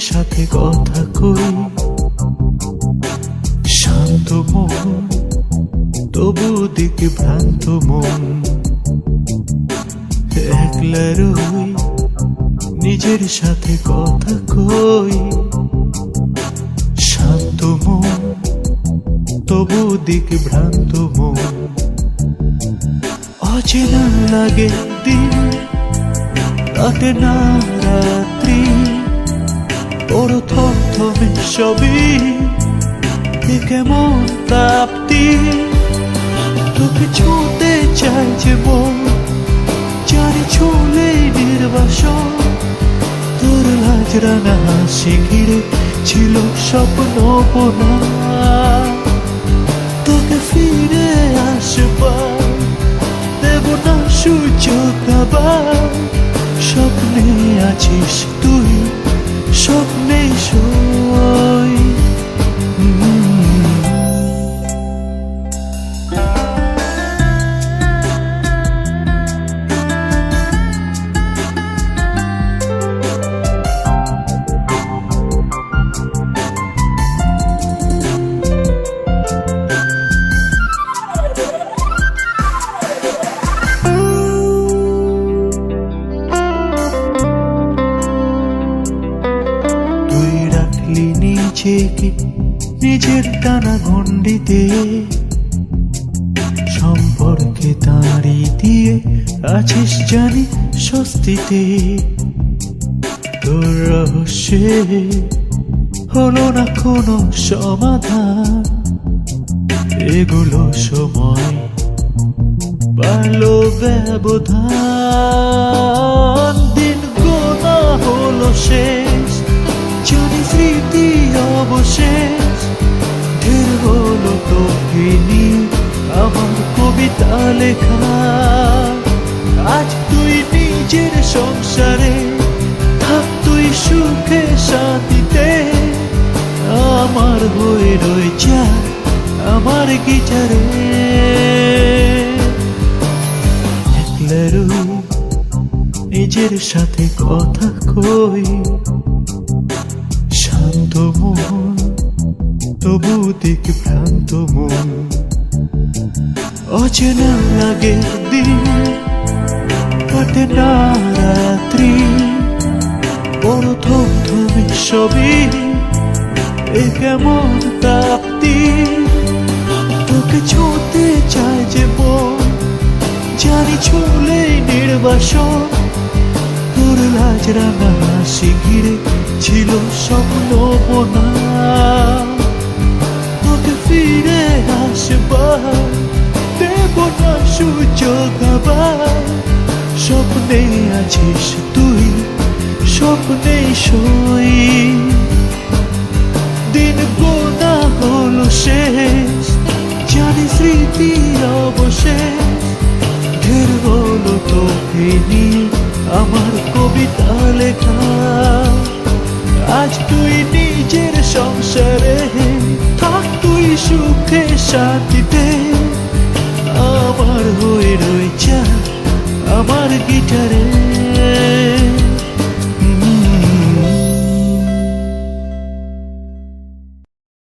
সাথে কথা কই, শান্ত মন তবু দিকে ভ্রান্ত মন। একলা রই নিজের সাথে কথা কই, শান্ত মন তবু দিকে ভ্রান্ত মন। অচেনা লাগে দিন, কাটে না রাত্রি, বড় থমথমে সবই কেমন তাপ্তি। তোকে ছুঁতে চাই যে মন, জানি ছুঁলে নির্বাসন। তোর লাজরানা হাসি ঘিরে ছিল স্বপ্ন বোনা। তোকে ফিরে আসবার দেব না সুযোগ আবার। স্বপ্নে আছিস তুই, স্বপ্নে সই। নিজেকে নিজের টানা গণ্ডিতে, সম্পর্কে তাড়ি দিয়ে আছিস জানি স্বস্তিতে। তোর রহস্যে হলো না কোনো সমাধান, এগুলো সময় পালো ব্যবধান। দিন গোনা হলো শেষ, জানি স্মৃতি অবশেষ। ঢের হলো তোকে নিয়ে আমার কবিতা লেখা। আজ তুই নিজের সংসারে থাক, তুই সুখে শান্তিতে। আমার হয়ে রয়ে যা আমার গিটারে। একলা রই নিজের সাথে কথা কই, শান্ত মন তবু দিক ভ্রান্ত মন। অচেনা লাগে দিন, কাটে না রাত্রি, বড় থমথমে সবই কেমন তাপ্তি। তোকে ছুঁতে চায় যে মন, জানি ছুঁলে নির্বাসন। তোর লাজরানা হাসি ঘিরে ছিল স্বপ্ন বোনা। তোকে ফিরে আসবার দেব না সুযোগ আবার। স্বপ্নে আছিস তুই, স্বপ্নে সই। দিন গোনা হলো শেষ, জানি স্মৃতি অবশেষ। ঢের হলো তোকে নিয়ে আমার কবিতা লেখা। আজ তুই নিজের সংসারে থাক, তুই সুখে শান্তিতে। আমার হয়ে রয়ে যা আমার গিটারে।